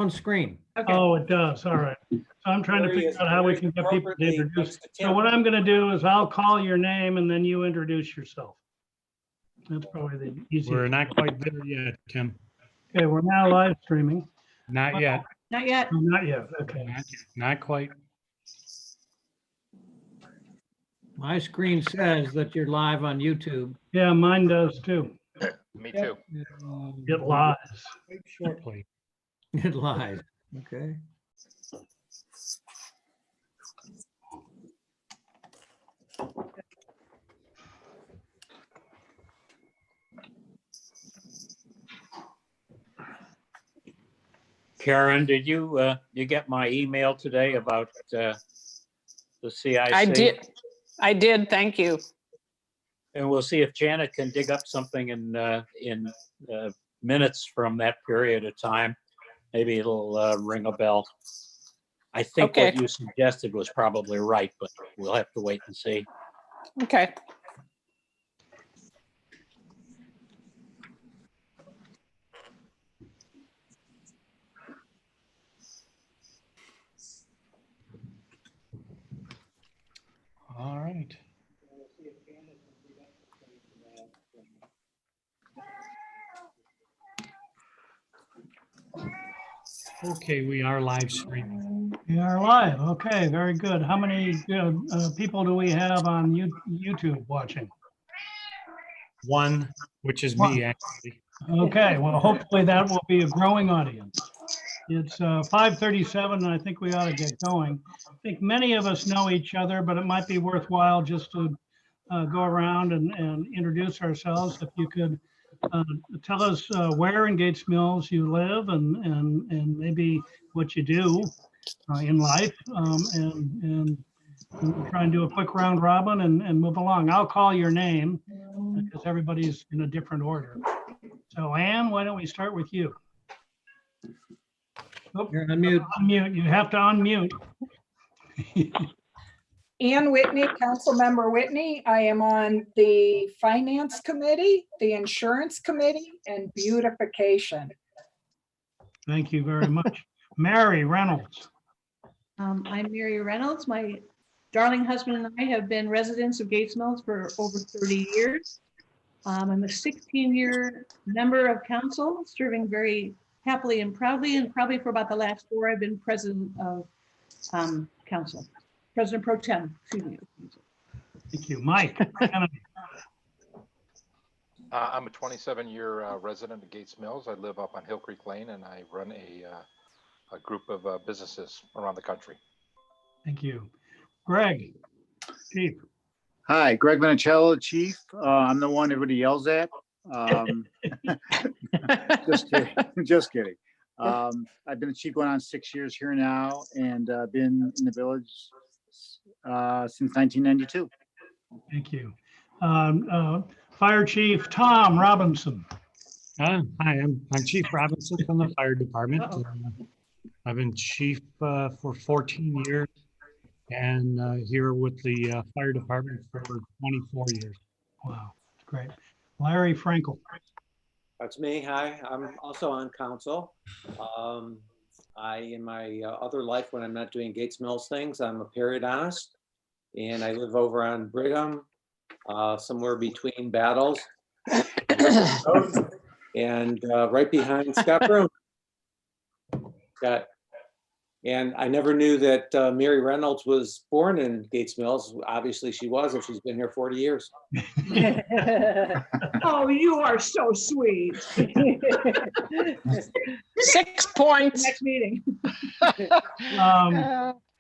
on screen. Okay. Oh, it does. All right. So I'm trying to There he figure is. out how we Very can get people to appropriately introduce. next to So Tim. what I'm going to do is I'll call your name and then you introduce yourself. That's probably the We're easiest. not quite there yet, Tim. Okay, we're now live streaming. Not yet. Not yet. Oh, not yet. Okay. Not quite. My screen says that you're live on YouTube. Yeah, mine does too. Me too. It lies. Shortly. It lies. Okay. Karen, did you get my email today about the CIC? I did, thank you. And we'll see if Janet can dig up something in minutes from that period of time. Maybe it'll ring a bell. I think Okay. what you suggested was probably right, but we'll have to wait and see. Okay. All right. Okay, we are live streaming. We are live. Okay, very good. How many people do we have on YouTube watching? One, which is me, actually. Okay, well, hopefully that will be a growing audience. It's 5:37, and I think we ought to get going. I think many of us know each other, but it might be worthwhile just to go around and introduce ourselves. If you could tell us where in Gates Mills you live and maybe what you do in life, and we'll try and do a quick round robin and move along. I'll call your name because everybody's in a different order. So Ann, why don't we start with you? Oh, You're on mute. unmute. You have to unmute. Ann Whitney, Councilmember Whitney. I am on the Finance Committee, the Insurance Committee, and Beautification. Thank you very much. Mary Reynolds. I'm Mary Reynolds. My darling husband and I have been residents of Gates Mills for over 30 years. I'm a 16-year member of council, serving very happily and proudly, and probably for about the last 4, I've been president of council. President Pro Tem, excuse me. Thank you. Mike Kennedy. I'm a 27-year resident of Gates Mills. I live up on Hill Creek Lane, and I run a group of businesses around the country. Thank you. Greg. Chief. Hi, Greg Minicello, Chief. I'm the one everybody yells at. Just kidding. Just kidding. I've been the chief going on 6 years here now, and been in the village since 1992. Thank you. Fire Chief Tom Robinson. Hi, I'm Chief Robinson from the fire department. I've been chief for 14 years and here with the fire department for 24 years. Wow, great. Larry Frankel. That's me. Hi, I'm also on council. In my other life, when I'm not doing Gates Mills things, I'm a periodontist, and I live over on Brigham, somewhere between Battles, and right behind Scott Broom. And I never knew that Mary Reynolds was born in Gates Mills. Obviously, she was, if she's been here 40 years. Oh, you are so sweet. 6 points. Next meeting.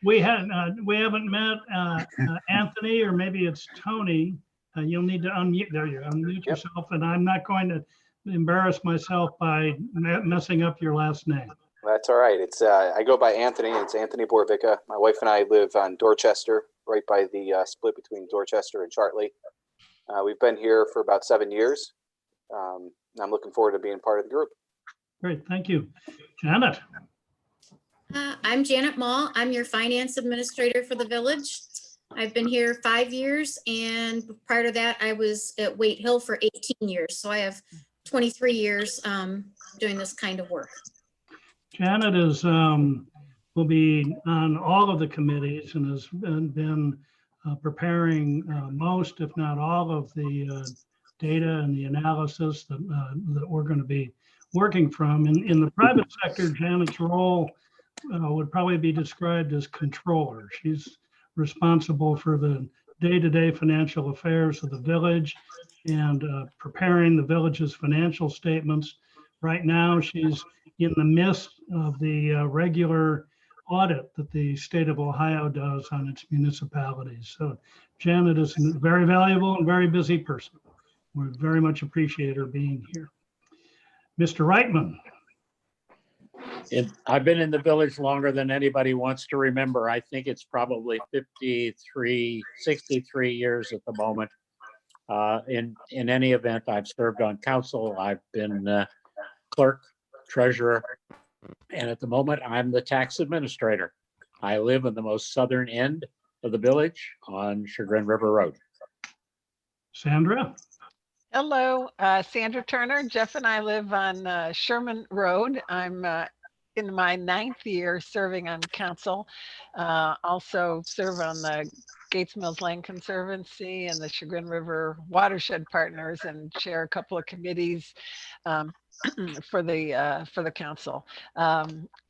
We haven't met Anthony, or maybe it's Tony. You'll need to unmute. There you unmute yourself, and I'm not going to embarrass myself by messing up your last name. That's all right. It's I go by Anthony. It's Anthony Borvica. My wife and I live on Dorchester, right by the split between Dorchester and Chartley. We've been here for about 7 years. And I'm looking forward to being part of the group. Great, thank you. Janet. I'm Janet Mall. I'm your finance administrator for the village. I've been here 5 years, and prior to that, I was at Waite Hill for 18 years. So I have 23 years doing this kind of work. Janet is, will be on all of the committees and has been preparing most, if not all, of the data and the analysis that we're going to be working from. In the private sector, Janet's role would probably be described as controller. She's responsible for the day-to-day financial affairs of the village and preparing the village's financial statements. Right now, she's in the midst of the regular audit that the state of Ohio does on its municipalities. So Janet is a very valuable and very busy person. We very much appreciate her being here. Mr. Reitman. I've been in the village longer than anybody wants to remember. I think it's probably 63 years at the moment. In any event, I've served on council. I've been clerk, treasurer, and at the moment, I'm the tax administrator. I live in the most southern end of the village on Chagrin River Road. Sandra. Hello, Sandra Turner. Jeff and I live on Sherman Road. I'm in my 9th year serving on council. Also serve on the Gates Mills Land Conservancy and the Chagrin River Watershed Partners, and chair a couple of committees for the council.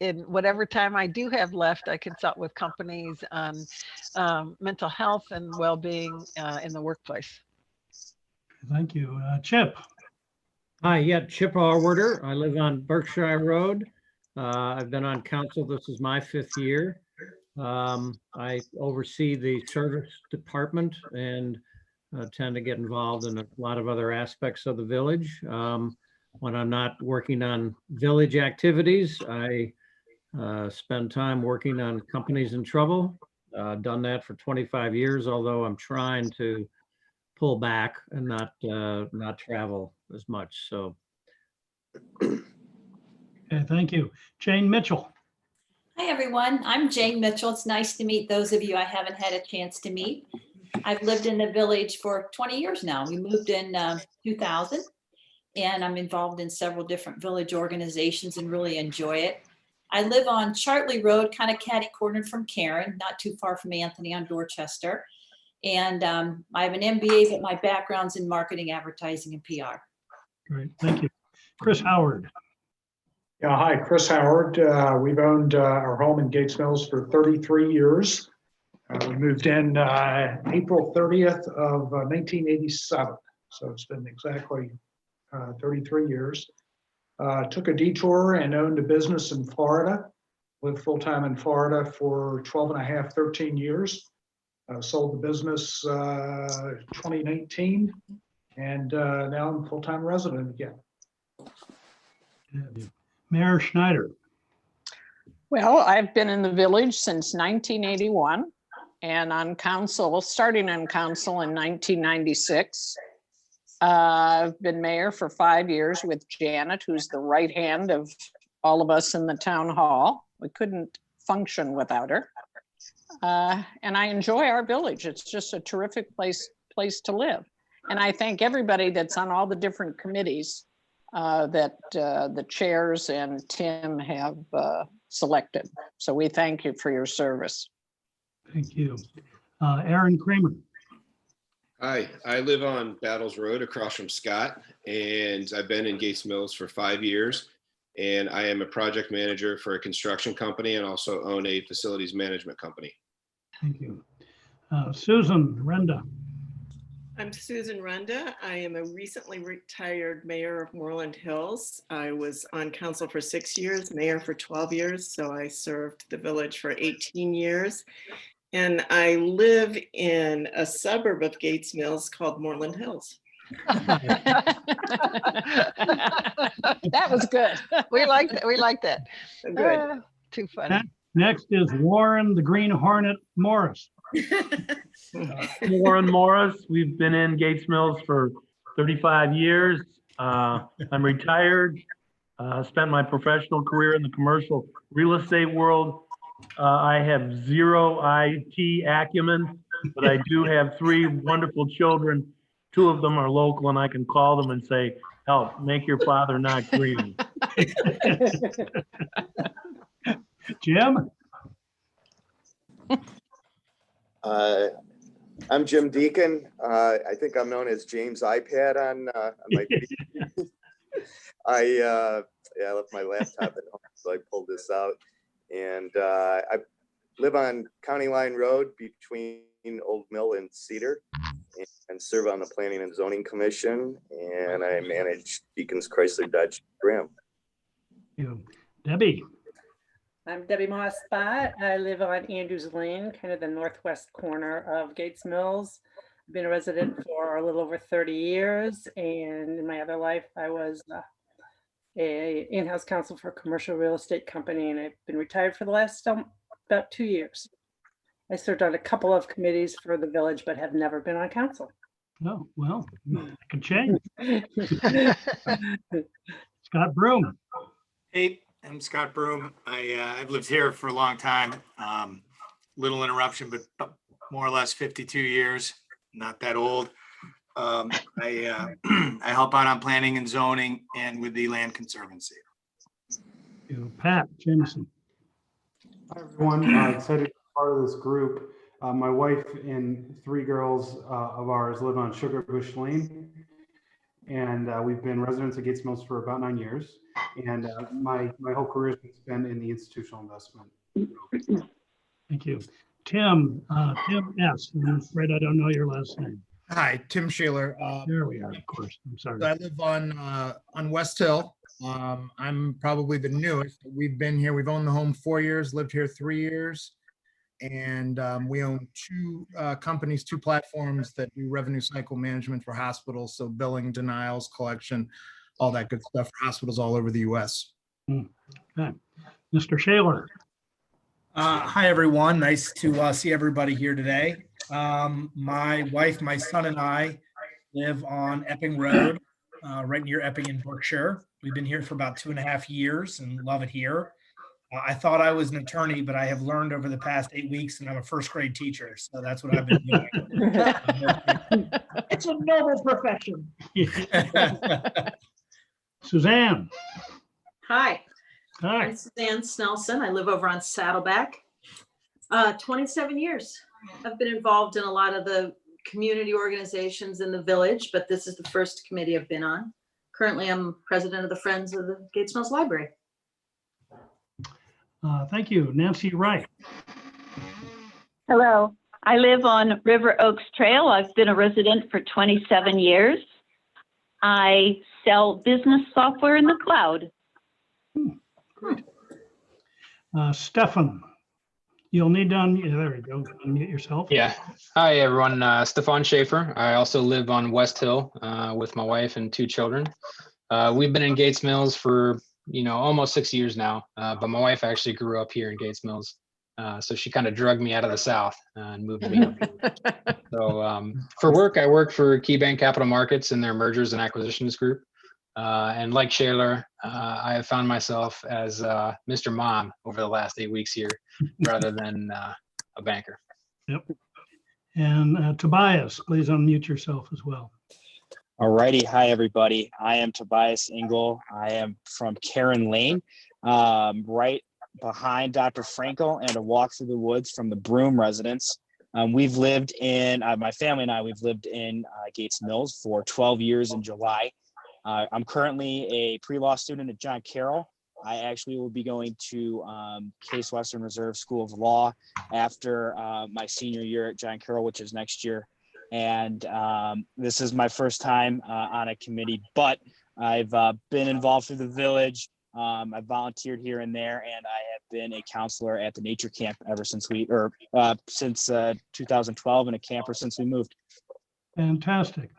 In whatever time I do have left, I consult with companies on mental health and well-being in the workplace. Thank you. Chip. Hi, yeah, Chip Allworder. I live on Berkshire Road. I've been on council. This is my 5th year. I oversee the service department and tend to get involved in a lot of other aspects of the village. When I'm not working on village activities, I spend time working on companies in trouble. Done that for 25 years, although I'm trying to pull back and not travel as much. So. Okay, thank you. Jane Mitchell. Hi, everyone. I'm Jane Mitchell. It's nice to meet those of you I haven't had a chance to meet. I've lived in the village for 20 years now. We moved in 2000, and I'm involved in several different village organizations and really enjoy it. I live on Chartley Road, kind of catty-cornered from Karen, not too far from Anthony on Dorchester. And I have an MBA, but my background's in marketing, advertising, and PR. Great, thank you. Chris Howard. Yeah, hi, Chris Howard. We've owned our home in Gates Mills for 33 years. We moved in April 30th of 1987. So it's been exactly 33 years. Took a detour and owned a business in Florida. Lived full-time in Florida for 12 and a half, 13 years. Sold the business 2019, and now I'm a full-time resident again. Mayor Schneider. Well, I've been in the village since 1981 and on council, starting on council in 1996. I've been mayor for 5 years with Janet, who's the right hand of all of us in the town hall. We couldn't function without her. And I enjoy our village. It's just a terrific place to live. And I thank everybody that's on all the different committees that the chairs and Tim have selected. So we thank you for your service. Thank you. Aaron Kramer. Hi, I live on Battles Road across from Scott, and I've been in Gates Mills for 5 years. And I am a project manager for a construction company and also own a facilities management company. Thank you. Susan Renda. I'm Susan Renda. I am a recently retired mayor of Moreland Hills. I was on council for 6 years, mayor for 12 years. So I served the village for 18 years. And I live in a suburb of Gates Mills called Moreland Hills. That was good. We like that. We like that. Good. Too funny. Next is Warren the Green Hornet Morris. Warren Morris. We've been in Gates Mills for 35 years. I'm retired. Spent my professional career in the commercial real estate world. I have zero IT acumen, but I do have 3 wonderful children. 2 of them are local, and I can call them and say, help, make your father not green. Jim? I'm Jim Deacon. I think I'm known as James iPad on my. I left my laptop at home, so I pulled this out, and I live on County Line Road between Old Mill and Cedar, and serve on the Planning and Zoning Commission, and I manage Deacon's Chrysler Dodge Ram. You, Debbie? I'm Debbie Moss Spot. I live on Andrews Lane, kind of the northwest corner of Gates Mills. I've been a resident for a little over 30 years, and in my other life, I was a in-house counsel for a commercial real estate company, and I've been retired for the last about 2 years. I served on a couple of committees for the village, but have never been on council. Oh, well, that could change. Scott Broom. Hey, I'm Scott Broom. I've lived here for a long time. Little interruption, but more or less 52 years. Not that old. I help out on planning and zoning and with the Land Conservancy. You, Pat Jameson. Hi, everyone. Excited to be part of this group. My wife and 3 girls of ours live on Sugar Bush Lane, and we've been residents of Gates Mills for about 9 years. And my whole career has been spent in the institutional investment. Thank you. Tim, Tim S. I'm afraid I don't know your last name. Hi, Tim Shaler. There we are, of course. I'm sorry. I live on West Hill. I'm probably the newest. We've been here. We've owned the home 4 years, lived here 3 years. And we own 2 companies, 2 platforms that do revenue cycle management for hospitals. So billing, denials, collection, all that good stuff for hospitals all over the US. Okay. Mr. Shaler. Hi, everyone. Nice to see everybody here today. My wife, my son, and I live on Epping Road, right near Epping in Berkshire. We've been here for about 2.5 years and love it here. I thought I was an attorney, but I have learned over the past 8 weeks, and I'm a first grade teacher. So that's what I've been doing. It's a noble profession. Suzanne. Hi. Hi. I'm Suzanne Snelson. I live over on Saddleback. 27 years. I've been involved in a lot of the community organizations in the village, but this is the first committee I've been on. Currently, I'm president of the Friends of the Gates Mills Library. Thank you. Nancy Wright. Hello. I live on River Oaks Trail. I've been a resident for 27 years. I sell business software in the cloud. Great. Stefan, you'll need to unmute. There we go. Unmute yourself. Yeah. Hi, everyone. Stefan Schaefer. I also live on West Hill with my wife and 2 children. We've been in Gates Mills for, almost 6 years now. But my wife actually grew up here in Gates Mills. So she kind of drugged me out of the South and moved me up here. So for work, I work for KeyBank Capital Markets in their mergers and acquisitions group. And like Shaler, I have found myself as Mr. Mom over the last 8 weeks here, rather than a banker. Yep. And Tobias, please unmute yourself as well. All righty. Hi, everybody. I am Tobias Engel. I am from Karen Lane, right behind Dr. Frankel, and a walk through the woods from the Broom residence. We've lived in, my family and I, we've lived in Gates Mills for 12 years in July. I'm currently a pre-law student at John Carroll. I actually will be going to Case Western Reserve School of Law after my senior year at John Carroll, which is next year. And this is my first time on a committee, but I've been involved through the village. I've volunteered here and there, and I have been a counselor at the nature camp ever since since 2012, and a camper since we moved. Fantastic.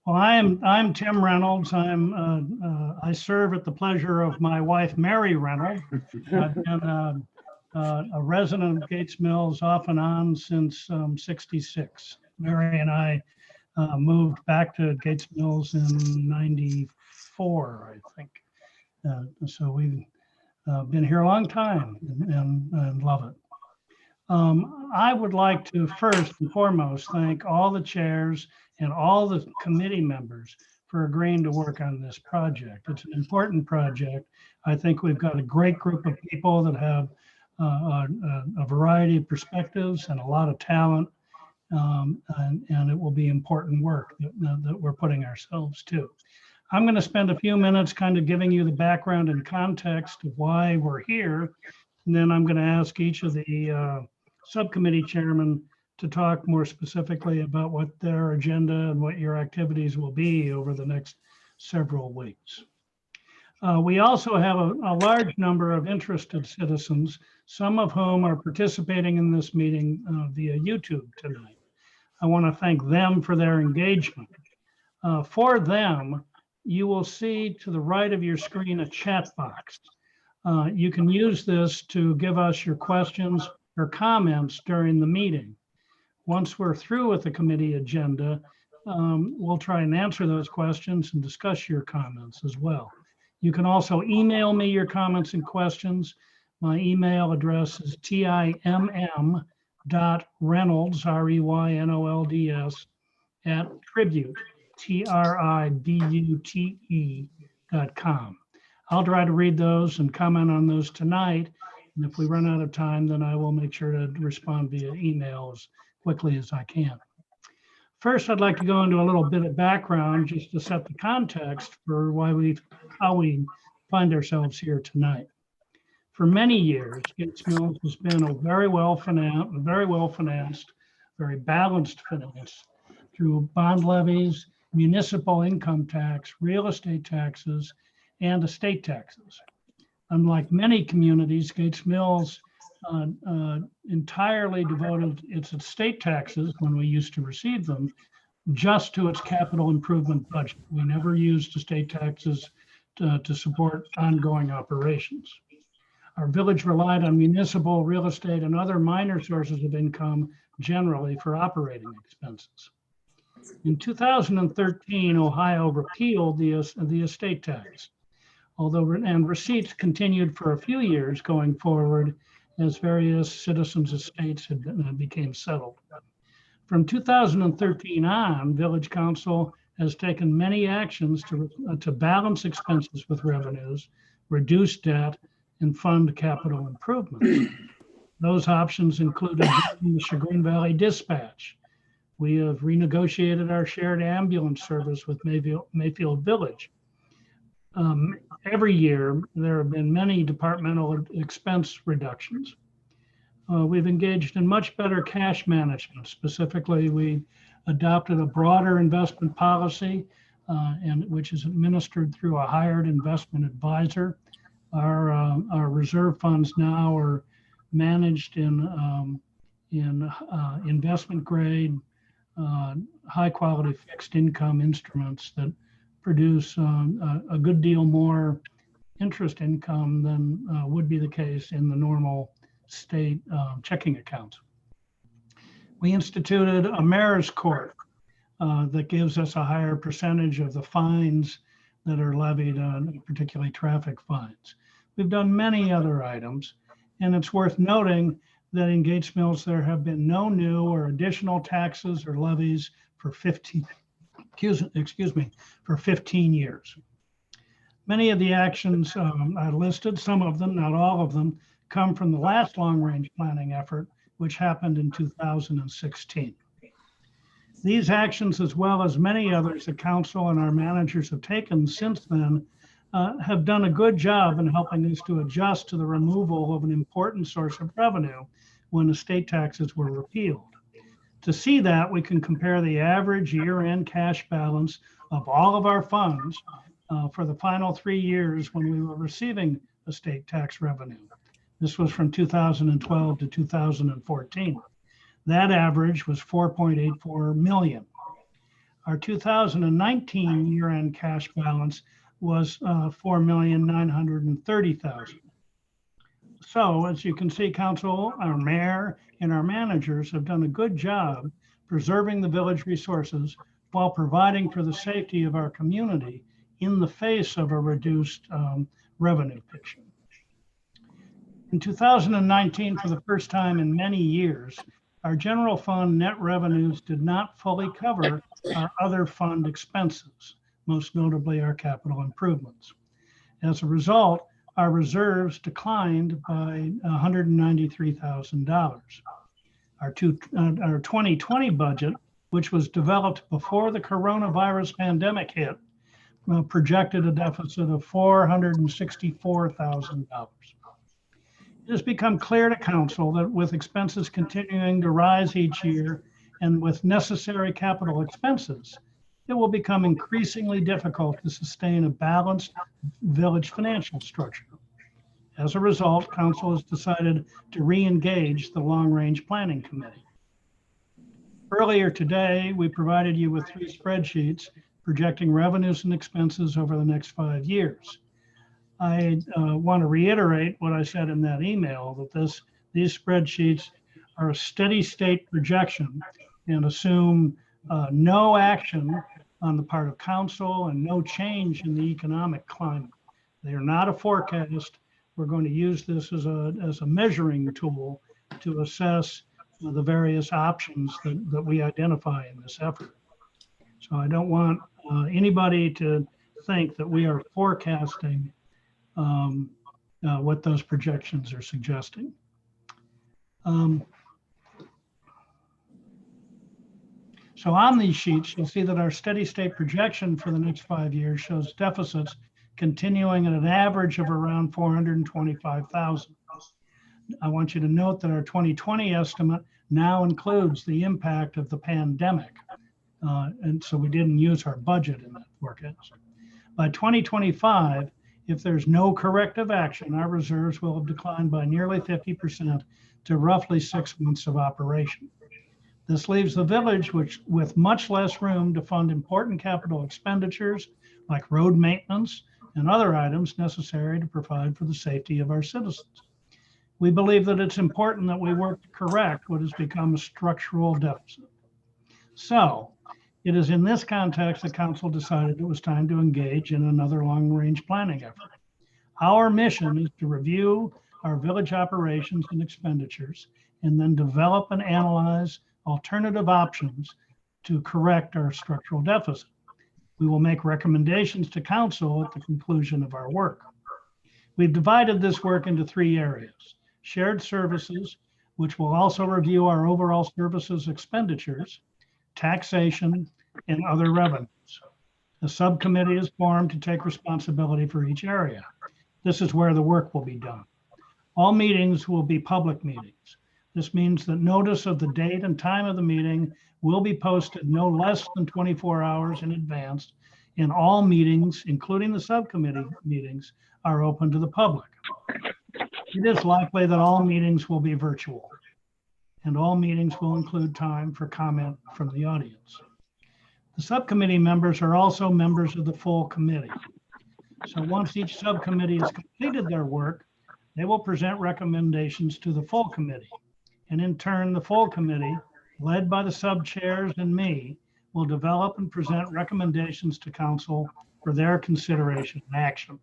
Well, I'm Tim Reynolds. I serve at the pleasure of my wife, Mary Reynolds. I've been a resident of Gates Mills off and on since '66. Mary and I moved back to Gates Mills in '94, I think. So we've been here a long time and love it. I would like to first and foremost thank all the chairs and all the committee members for agreeing to work on this project. It's an important project. I think we've got a great group of people that have a variety of perspectives and a lot of talent. And it will be important work that we're putting ourselves to. I'm going to spend a few minutes kind of giving you the background and context of why we're here. And then I'm going to ask each of the subcommittee chairmen to talk more specifically about what their agenda and what your activities will be over the next several weeks. We also have a large number of interested citizens, some of whom are participating in this meeting via YouTube tonight. I want to thank them for their engagement. For them, you will see to the right of your screen a chat box. You can use this to give us your questions or comments during the meeting. Once we're through with the committee agenda, we'll try and answer those questions and discuss your comments as well. You can also email me your comments and questions. My email address is timm.reynolds, REYNOLDS, @tribute, TRIBUTE.com. I'll try to read those and comment on those tonight. And if we run out of time, then I will make sure to respond via email as quickly as I can. First, I'd like to go into a little bit of background just to set the context for how we find ourselves here tonight. For many years, Gates Mills has been a very well financed, very balanced finance through bond levies, municipal income tax, real estate taxes, and estate taxes. Unlike many communities, Gates Mills entirely devoted its estate taxes, when we used to receive them, just to its capital improvement budget. We never used estate taxes to support ongoing operations. Our village relied on municipal, real estate, and other minor sources of income generally for operating expenses. In 2013, Ohio repealed the estate tax, and receipts continued for a few years going forward as various citizens' estates became settled. From 2013 on, Village Council has taken many actions to balance expenses with revenues, reduce debt, and fund capital improvements. Those options included the Chagrin Valley Dispatch. We have renegotiated our shared ambulance service with Mayfield Village. Every year, there have been many departmental expense reductions. We've engaged in much better cash management. Specifically, we adopted a broader investment policy, which is administered through a hired investment advisor. Our reserve funds now are managed in investment grade, high quality fixed income instruments that produce a good deal more interest income than would be the case in the normal state checking accounts. We instituted a mayor's court that gives us a higher percentage of the fines that are levied on, particularly traffic fines. We've done many other items, and it's worth noting that in Gates Mills, there have been no new or additional taxes or levies for 15 years. Many of the actions I listed, some of them, not all of them, come from the last long-range planning effort, which happened in 2016. These actions, as well as many others the council and our managers have taken since then, have done a good job in helping us to adjust to the removal of an important source of revenue when estate taxes were repealed. To see that, we can compare the average year-end cash balance of all of our funds for the final 3 years when we were receiving estate tax revenue. This was from 2012 to 2014. That average was 4.84 million. Our 2019 year-end cash balance was 4,930,000. So as you can see, council, our mayor, and our managers have done a good job preserving the village resources while providing for the safety of our community in the face of a reduced revenue picture. In 2019, for the first time in many years, our general fund net revenues did not fully cover our other fund expenses, most notably our capital improvements. As a result, our reserves declined by $193,000. Our 2020 budget, which was developed before the coronavirus pandemic hit, projected a deficit of $464,000. It has become clear to council that with expenses continuing to rise each year and with necessary capital expenses, it will become increasingly difficult to sustain a balanced village financial structure. As a result, council has decided to re-engage the long-range planning committee. Earlier today, we provided you with 3 spreadsheets projecting revenues and expenses over the next 5 years. I want to reiterate what I said in that email, that these spreadsheets are a steady state projection and assume no action on the part of council and no change in the economic climate. They are not a forecast. We're going to use this as a measuring tool to assess the various options that we identify in this effort. So I don't want anybody to think that we are forecasting what those projections are suggesting. So on these sheets, you'll see that our steady state projection for the next 5 years shows deficits continuing at an average of around 425,000. I want you to note that our 2020 estimate now includes the impact of the pandemic. And so we didn't use our budget in that forecast. By 2025, if there's no corrective action, our reserves will have declined by nearly 50% to roughly 6 months of operation. This leaves the village with much less room to fund important capital expenditures like road maintenance and other items necessary to provide for the safety of our citizens. We believe that it's important that we work to correct what has become a structural deficit. So it is in this context that council decided it was time to engage in another long-range planning effort. Our mission is to review our village operations and expenditures and then develop and analyze alternative options to correct our structural deficit. We will make recommendations to council at the conclusion of our work. We've divided this work into 3 areas: shared services, which will also review our overall services expenditures, taxation, and other revenues. A subcommittee is formed to take responsibility for each area. This is where the work will be done. All meetings will be public meetings. This means that notice of the date and time of the meeting will be posted no less than 24 hours in advance, and all meetings, including the subcommittee meetings, are open to the public. It is likely that all meetings will be virtual, and all meetings will include time for comment from the audience. The subcommittee members are also members of the full committee. So once each subcommittee has completed their work, they will present recommendations to the full committee. And in turn, the full committee, led by the sub-chairs and me, will develop and present recommendations to council for their consideration and action.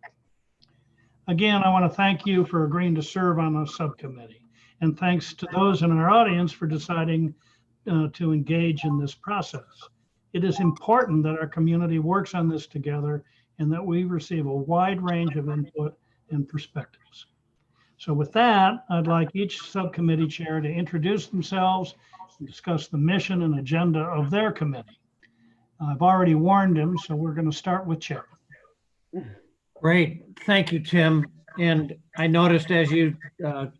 Again, I want to thank you for agreeing to serve on the subcommittee. And thanks to those in our audience for deciding to engage in this process. It is important that our community works on this together and that we receive a wide range of input and perspectives. So with that, I'd like each subcommittee chair to introduce themselves and discuss the mission and agenda of their committee. I've already warned him, so we're going to start with Chip. Great. Thank you, Tim. And I noticed as you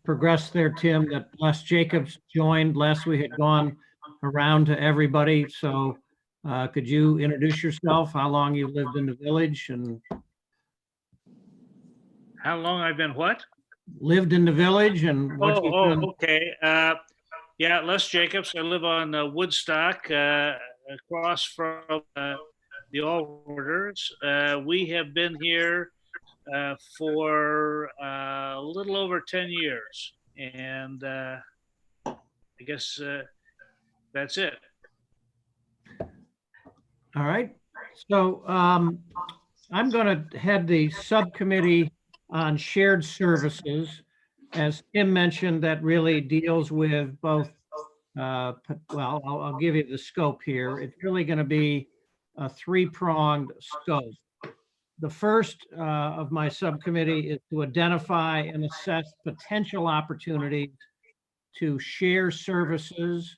progressed there, Tim, that Les Jacobs joined. Les, we had gone around to everybody. So could you introduce yourself, how long you lived in the village and how long I've been what? Lived in the village and what you've done? Okay. Yeah, Les Jacobs. I live on Woodstock, across from the All Orders. We have been here for a little over 10 years, and I guess that's it. All right. So I'm going to head the subcommittee on shared services. As Tim mentioned, that really deals with both, well, I'll give you the scope here. It's really going to be a 3-pronged scope. The first of my subcommittee is to identify and assess potential opportunities to share services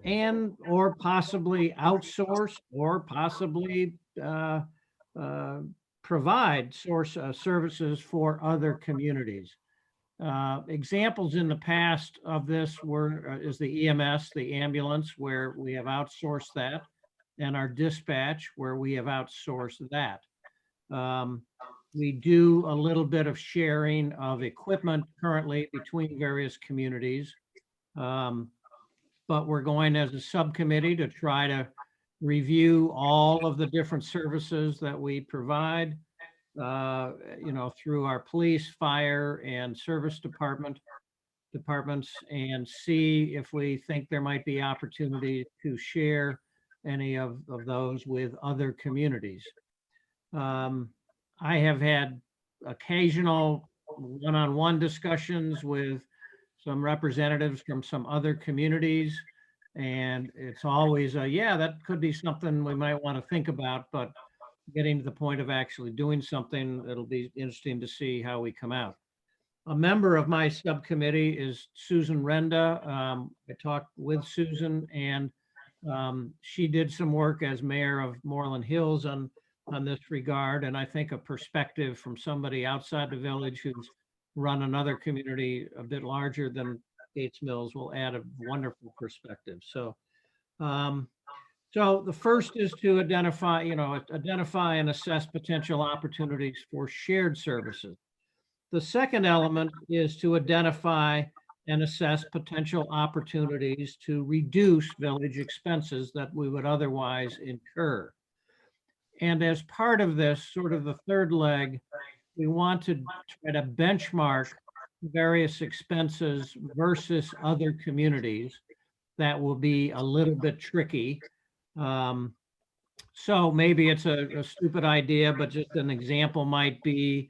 and or possibly outsource or possibly provide services for other communities. Examples in the past of this is the EMS, the ambulance, where we have outsourced that, and our dispatch, where we have outsourced that. We do a little bit of sharing of equipment currently between various communities. But we're going as a subcommittee to try to review all of the different services that we provide, through our police, fire, and service departments, and see if we think there might be opportunity to share any of those with other communities. I have had occasional one-on-one discussions with some representatives from some other communities, and it's always yeah, that could be something we might want to think about, but getting to the point of actually doing something, it'll be interesting to see how we come out. A member of my subcommittee is Susan Renda. I talked with Susan, and she did some work as mayor of Moreland Hills on this regard, and I think a perspective from somebody outside the village who's run another community a bit larger than Gates Mills will add a wonderful perspective. So, so the first is to identify and assess potential opportunities for shared services. The second element is to identify and assess potential opportunities to reduce village expenses that we would otherwise incur. And as part of this, sort of the third leg, we want to try to benchmark various expenses versus other communities. That will be a little bit tricky. So maybe it's a stupid idea, but just an example might be,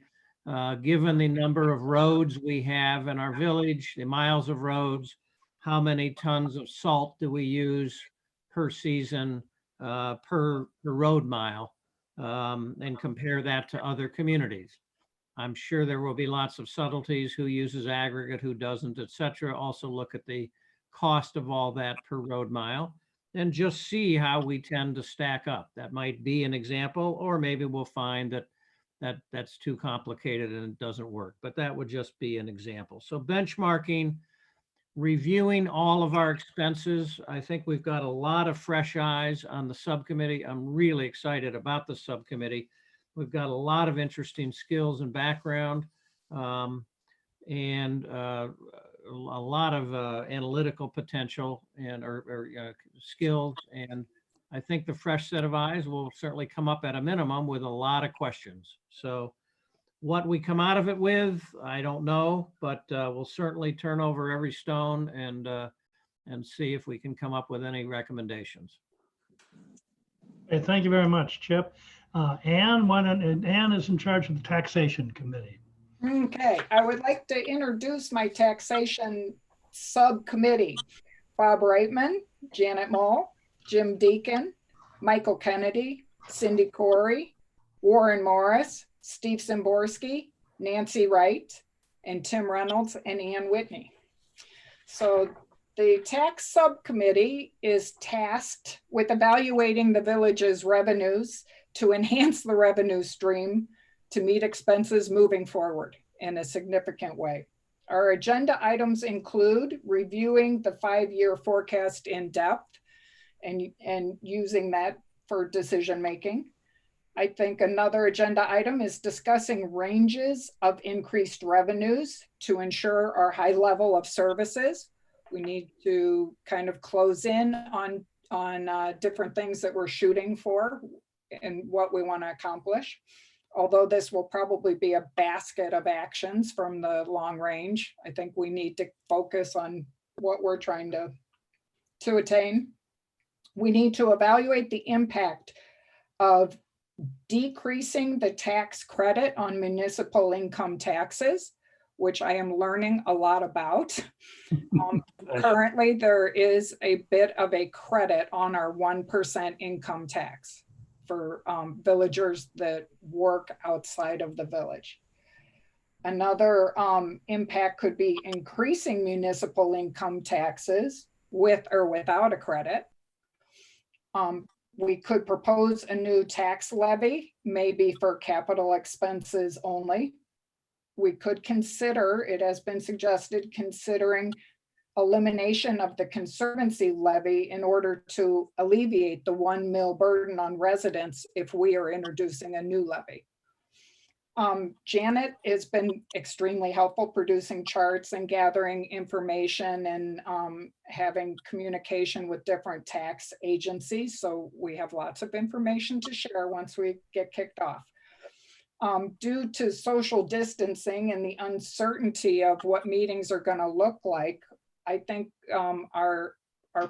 given the number of roads we have in our village, the miles of roads, how many tons of salt do we use per season, per road mile, and compare that to other communities. I'm sure there will be lots of subtleties, who uses aggregate, who doesn't, et cetera. Also look at the cost of all that per road mile and just see how we tend to stack up. That might be an example, or maybe we'll find that that's too complicated and it doesn't work, but that would just be an example. So benchmarking, reviewing all of our expenses. I think we've got a lot of fresh eyes on the subcommittee. I'm really excited about the subcommittee. We've got a lot of interesting skills and background, and a lot of analytical potential and skills. And I think the fresh set of eyes will certainly come up at a minimum with a lot of questions. So what we come out of it with, I don't know, but we'll certainly turn over every stone and see if we can come up with any recommendations. Okay, thank you very much, Chip. Ann is in charge of the taxation committee. Okay, I would like to introduce my taxation subcommittee. Bob Reitman, Janet Mull, Jim Deacon, Michael Kennedy, Cindy Corey, Warren Morris, Steve Szymborski, Nancy Wright, and Tim Reynolds and Ann Whitney. So the tax subcommittee is tasked with evaluating the village's revenues to enhance the revenue stream to meet expenses moving forward in a significant way. Our agenda items include reviewing the 5-year forecast in depth and using that for decision making. I think another agenda item is discussing ranges of increased revenues to ensure our high level of services. We need to kind of close in on different things that we're shooting for and what we want to accomplish. Although this will probably be a basket of actions from the long range, I think we need to focus on what we're trying to attain. We need to evaluate the impact of decreasing the tax credit on municipal income taxes, which I am learning a lot about. Currently, there is a bit of a credit on our 1% income tax. for villagers that work outside of the village. Another impact could be increasing municipal income taxes with or without a credit. We could propose a new tax levy, maybe for capital expenses only. We could consider, it has been suggested, considering elimination of the conservancy levy in order to alleviate the 1 mil burden on residents if we are introducing a new levy. Janet has been extremely helpful producing charts and gathering information and having communication with different tax agencies. So we have lots of information to share once we get kicked off. Due to social distancing and the uncertainty of what meetings are going to look like, I think our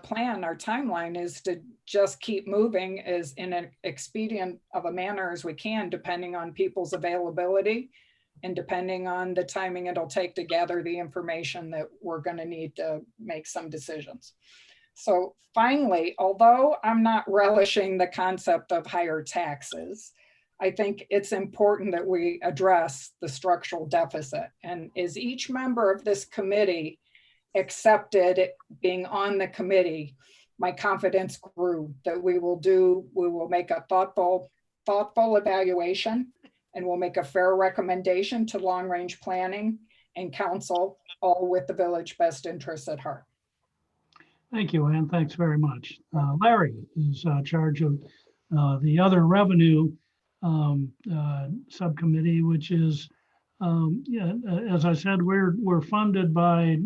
plan, our timeline is to just keep moving as in an expedient of a manner as we can, depending on people's availability and depending on the timing it'll take to gather the information that we're going to need to make some decisions. So finally, although I'm not relishing the concept of higher taxes, I think it's important that we address the structural deficit. And as each member of this committee accepted being on the committee, my confidence grew that we will make a thoughtful evaluation, and we'll make a fair recommendation to long-range planning and council, all with the village best interests at heart. Thank you, Ann. Thanks very much. Larry is in charge of the other revenue subcommittee, which is, as I said, we're funded by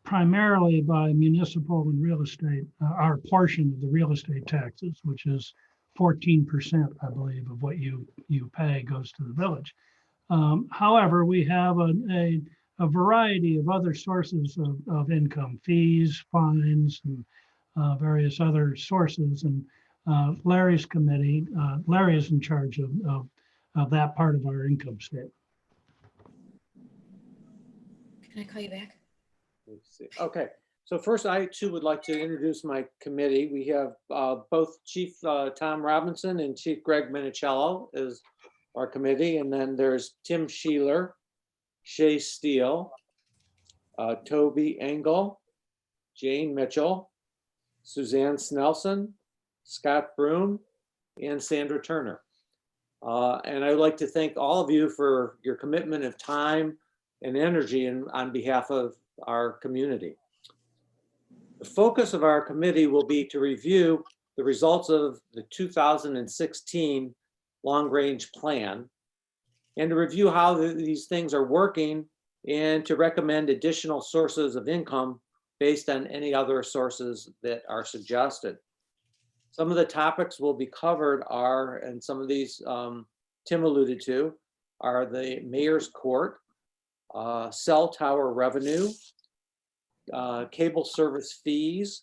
primarily by municipal and real estate, our portion of the real estate taxes, which is 14%, I believe, of what you pay goes to the village. However, we have a variety of other sources of income, fees, fines, and various other sources. And Larry's committee, Larry is in charge of that part of our income statement. Can I call you back? Let's see. Okay, so first I too would like to introduce my committee. We have both Chief Tom Robinson and Chief Greg Minicello as our committee, and then there's Tim Sheeler, Shay Steele, Toby Engel, Jane Mitchell, Suzanne Snelson, Scott Broom, and Sandra Turner. And I would like to thank all of you for your commitment of time and energy on behalf of our community. The focus of our committee will be to review the results of the 2016 long-range plan and to review how these things are working and to recommend additional sources of income based on any other sources that are suggested. Some of the topics will be covered are, and some of these Tim alluded to, are the mayor's court, cell tower revenue, cable service fees,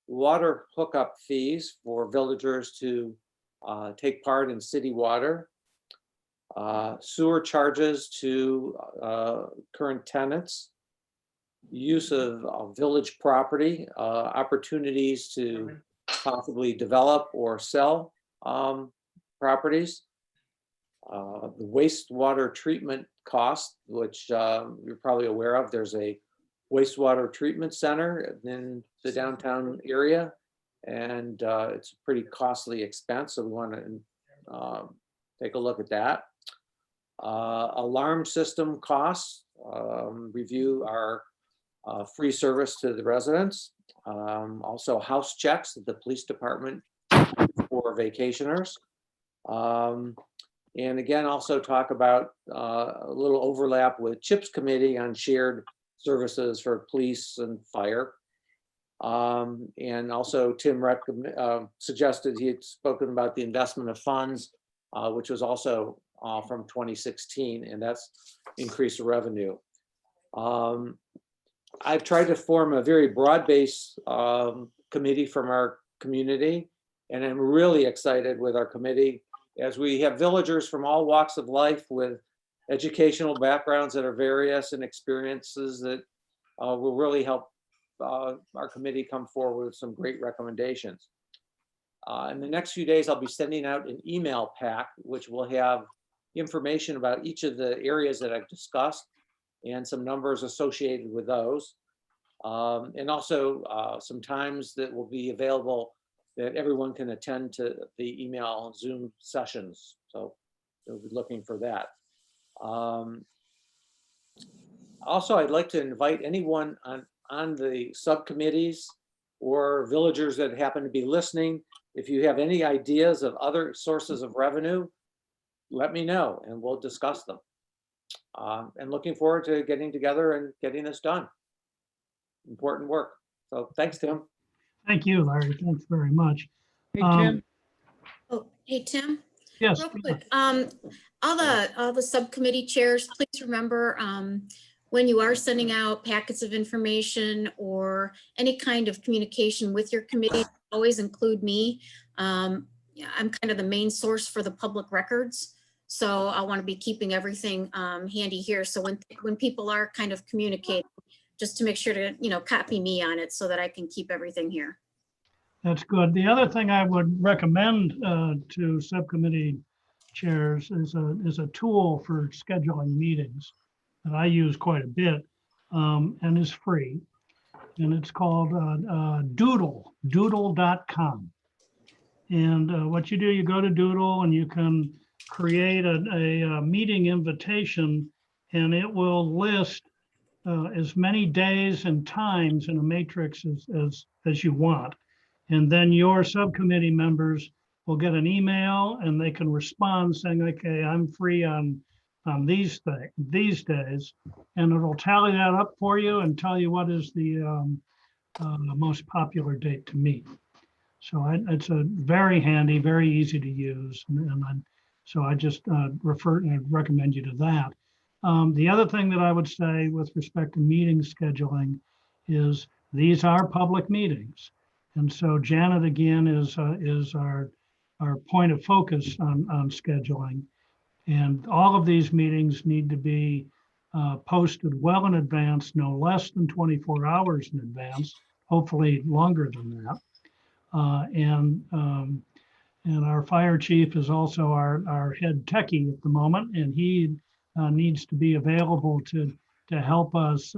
water hookup fees for villagers to take part in city water, sewer charges to current tenants, use of village property, opportunities to possibly develop or sell properties, the wastewater treatment cost, which you're probably aware of. There's a wastewater treatment center in the downtown area, and it's a pretty costly expense, so we want to take a look at that. Alarm system costs, review our free service to the residents. Also house checks at the police department for vacationers. And again, also talk about a little overlap with CHIPS committee on shared services for police and fire. And also Tim suggested he had spoken about the investment of funds, which was also from 2016, and that's increased revenue. I've tried to form a very broad-based committee from our community, and I'm really excited with our committee as we have villagers from all walks of life with educational backgrounds that are various and experiences that will really help our committee come forward with some great recommendations. In the next few days, I'll be sending out an email pack, which will have information about each of the areas that I've discussed and some numbers associated with those. And also some times that will be available that everyone can attend to the email and Zoom sessions. So we'll be looking for that. Also, I'd like to invite anyone on the subcommittees or villagers that happen to be listening. If you have any ideas of other sources of revenue, let me know and we'll discuss them. And looking forward to getting together and getting this done. Important work. So thanks, Tim. Thank you, Larry. Thanks very much. Hey, Tim. Oh, hey, Tim. Yes. Real quick, all the subcommittee chairs, please remember, when you are sending out packets of information or any kind of communication with your committee, always include me. Yeah, I'm kind of the main source for the public records. So I want to be keeping everything handy here. So when people are kind of communicating, just to make sure to, copy me on it so that I can keep everything here. That's good. The other thing I would recommend to subcommittee chairs is a tool for scheduling meetings that I use quite a bit and is free. And it's called doodle.com. And what you do, you go to Doodle and you can create a meeting invitation, and it will list as many days and times in a matrix as you want. And then your subcommittee members will get an email and they can respond saying, okay, I'm free on these days. And it'll tally that up for you and tell you what is the most popular date to meet. So it's a very handy, very easy to use. So I just recommend you to that. The other thing that I would say with respect to meeting scheduling is these are public meetings. And so Janet, again, is our point of focus on scheduling. And all of these meetings need to be posted well in advance, no less than 24 hours in advance, hopefully longer than that. And our fire chief is also our head techie at the moment, and he needs to be available to help us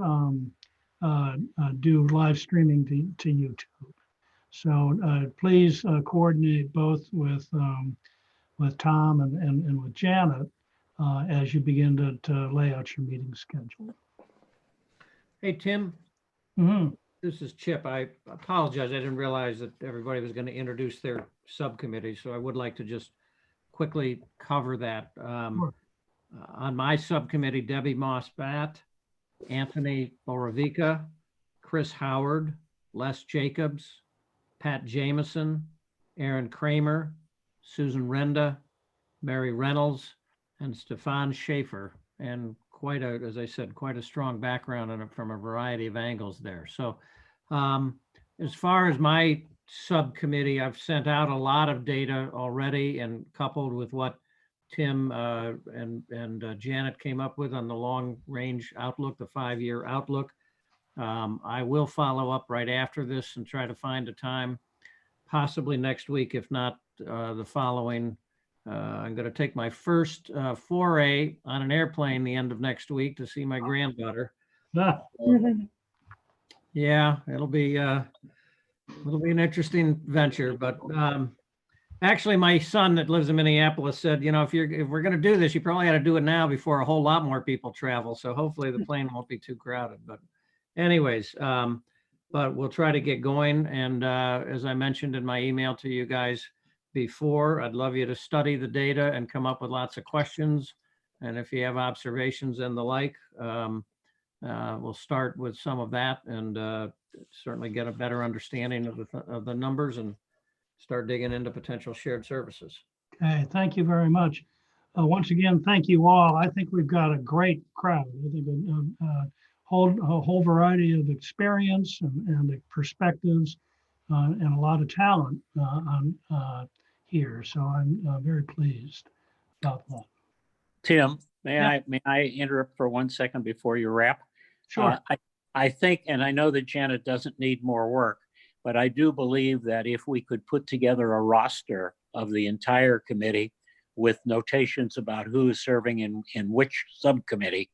do live streaming to YouTube. So please coordinate both with Tom and with Janet as you begin to lay out your meeting schedule. Hey, Tim. Mm-hmm. This is Chip. I apologize. I didn't realize that everybody was going to introduce their subcommittee. So I would like to just quickly cover that. Sure. On my subcommittee, Debbie Moss-Batt, Anthony Borovica, Chris Howard, Les Jacobs, Pat Jameson, Aaron Kramer, Susan Renda, Mary Reynolds, and Stefan Schaefer. And as I said, quite a strong background from a variety of angles there. So as far as my subcommittee, I've sent out a lot of data already, and coupled with what Tim and Janet came up with on the long range outlook, the 5-year outlook. I will follow up right after this and try to find a time, possibly next week, if not the following. I'm going to take my first foray on an airplane the end of next week to see my granddaughter. Yeah, it'll be an interesting venture. But actually, my son that lives in Minneapolis said, if we're going to do this, you probably ought to do it now before a whole lot more people travel. So hopefully the plane won't be too crowded. But anyways, but we'll try to get going. And as I mentioned in my email to you guys before, I'd love you to study the data and come up with lots of questions. And if you have observations and the like, we'll start with some of that and certainly get a better understanding of the numbers and start digging into potential shared services. Okay, thank you very much. Once again, thank you all. I think we've got a great crowd. I think a whole variety of experience and perspectives and a lot of talent here. So I'm very pleased about that. Tim, may I interrupt for 1 second before you wrap? Sure. I think, and I know that Janet doesn't need more work, But I do believe that if we could put together a roster of the entire committee with notations about who is serving in which subcommittee,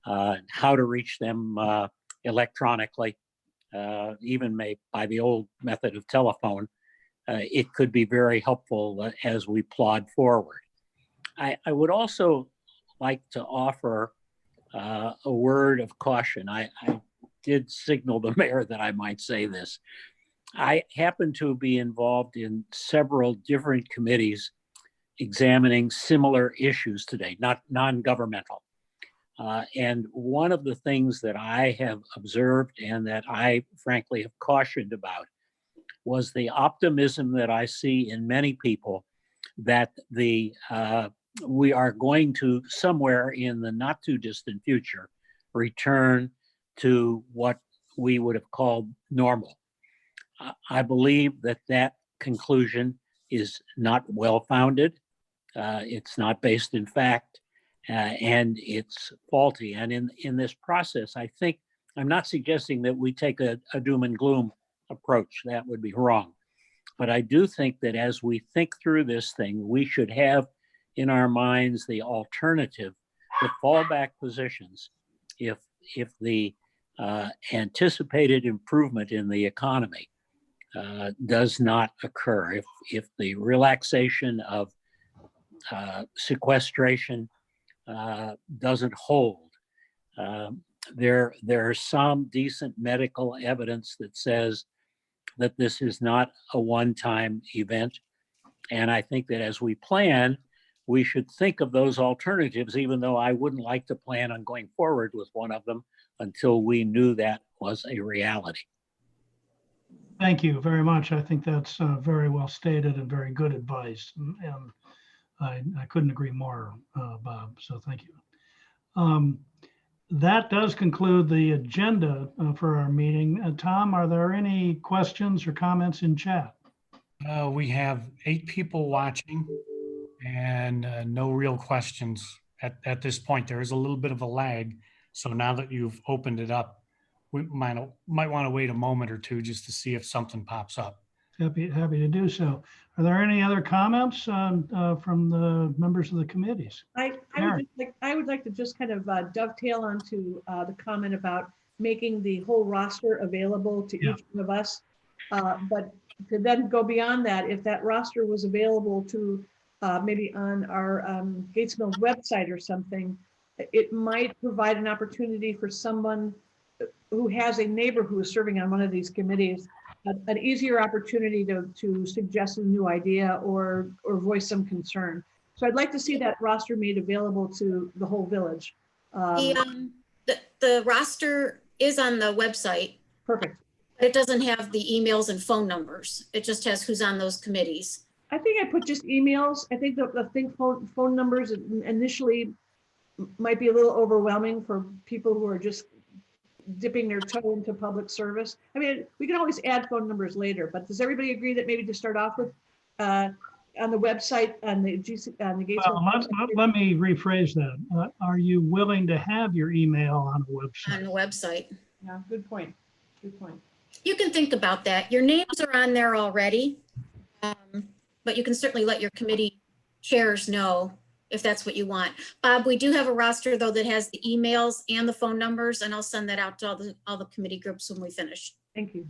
how to reach them electronically, even by the old method of telephone, it could be very helpful as we plod forward. I would also like to offer a word of caution. I did signal the mayor that I might say this. I happen to be involved in several different committees examining similar issues today, not non-governmental. And one of the things that I have observed and that I frankly have cautioned about was the optimism that I see in many people that we are going to somewhere in the not too distant future return to what we would have called normal. I believe that that conclusion is not well-founded. It's not based in fact, and it's faulty. And in this process, I think, I'm not suggesting that we take a doom and gloom approach. That would be wrong. But I do think that as we think through this thing, we should have in our minds the alternative, the fallback positions, if the anticipated improvement in the economy does not occur, if the relaxation of sequestration doesn't hold. There's some decent medical evidence that says that this is not a one-time event. And I think that as we plan, we should think of those alternatives, even though I wouldn't like to plan on going forward with one of them until we knew that was a reality. Thank you very much. I think that's very well stated and very good advice. And I couldn't agree more, Bob. So thank you. That does conclude the agenda for our meeting. Tom, are there any questions or comments in chat? We have 8 people watching and no real questions at this point. There is a little bit of a lag. So now that you've opened it up, we might want to wait a moment or two just to see if something pops up. Happy to do so. Are there any other comments from the members of the committees? I would like to just kind of dovetail onto the comment about making the whole roster available to each one of us. But to then go beyond that, if that roster was available to maybe on our Gates Mills website or something, it might provide an opportunity for someone who has a neighbor who is serving on one of these committees, an easier opportunity to suggest a new idea or voice some concern. So I'd like to see that roster made available to the whole village. The roster is on the website. Perfect. But it doesn't have the emails and phone numbers. It just has who's on those committees. I think I put just emails. I think phone numbers initially might be a little overwhelming for people who are just dipping their toe into public service. I mean, we can always add phone numbers later, but does everybody agree that maybe to start off with on the website, on the Gates? Let me rephrase that. Are you willing to have your email on the website? On the website. Yeah, good point. Good point. You can think about that. Your names are on there already, but you can certainly let your committee chairs know if that's what you want. Bob, we do have a roster though that has the emails and the phone numbers, and I'll send that out to all the committee groups when we finish. Thank you.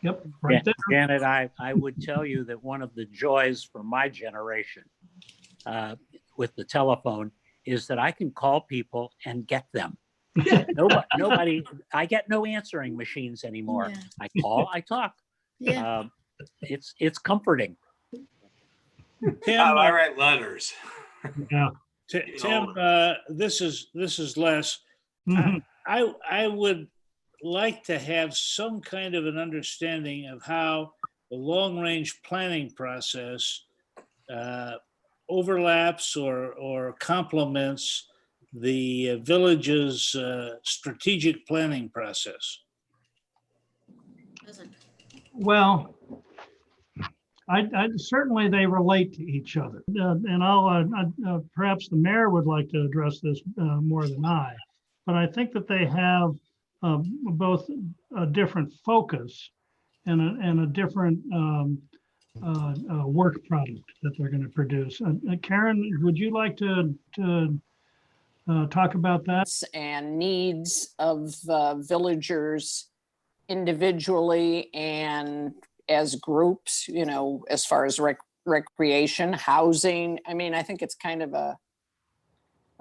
Yep, right there. Janet, I would tell you that one of the joys for my generation with the telephone is that I can call people and get them. Nobody, I get no answering machines anymore. Yeah. I call, I talk. Yeah. It's comforting. Tim, I write letters. Yeah. Tim, this is Les. I would like to have some kind of an understanding of how the long-range planning process overlaps or complements the village's strategic planning process. Well, I certainly they relate to each other, and I'll perhaps the mayor would like to address this more than I, but I think that they have both a different focus and a different work product that they're going to produce. Karen, would you like to talk about that? And needs of villagers individually and as groups, you know, as far as recreation, housing. I mean, I think it's kind of a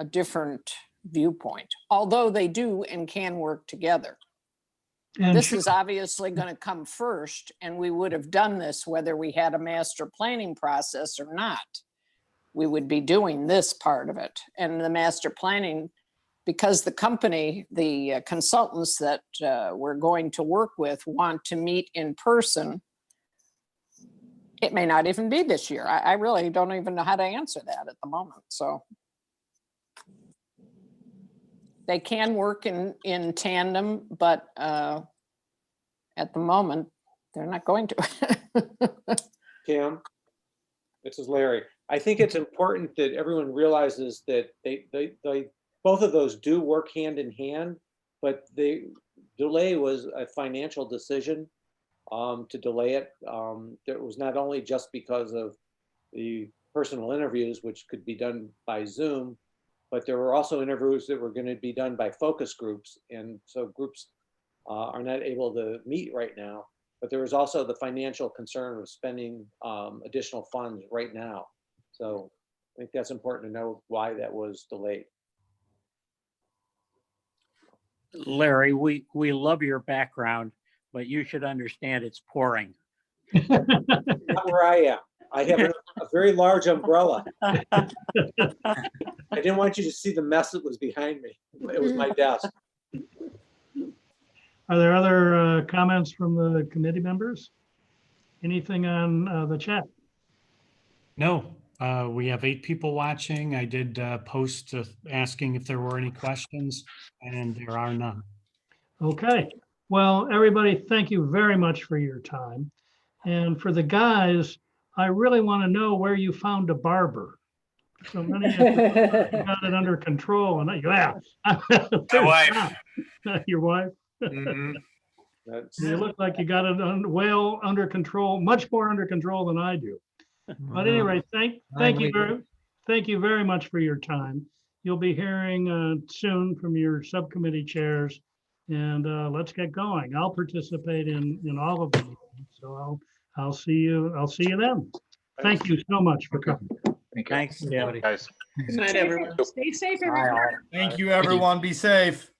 different viewpoint, although they do and can work together. And this is obviously going to come first, and we would have done this whether we had a master planning process or not. We would be doing this part of it. And the master planning, because the company, the consultants that we're going to work with want to meet in person, it may not even be this year. I really don't even know how to answer that at the moment. So they can work in tandem, but at the moment, they're not going to. Kim, this is Larry. I think it's important that everyone realizes that they both of those do work hand in hand, but the delay was a financial decision to delay it. It was not only just because of the personal interviews, which could be done by Zoom, but there were also interviews that were going to be done by focus groups. And so groups are not able to meet right now, but there was also the financial concern of spending additional funds right now. So I think that's important to know why that was delayed. Larry, we love your background, but you should understand it's pouring. Not where I am. I have a very large umbrella. I didn't want you to see the mess that was behind me. It was my desk. Are there other comments from the committee members? Anything on the chat? No, we have 8 people watching. I did post asking if there were any questions, and there are none. Okay. Well, everybody, thank you very much for your time. And for the guys, I really want to know where you found a barber. So many of you got it under control, and yeah. My wife. Your wife? Mhm. You look like you got it well under control, much more under control than I do. But anyway, thank you very much for your time. You'll be hearing soon from your subcommittee chairs, and let's get going. I'll participate in all of them. So I'll see you then. Thank you so much for coming. Thanks, everybody. Guys. Good night, everyone. Stay safe, everyone. Thank you, everyone. Be safe.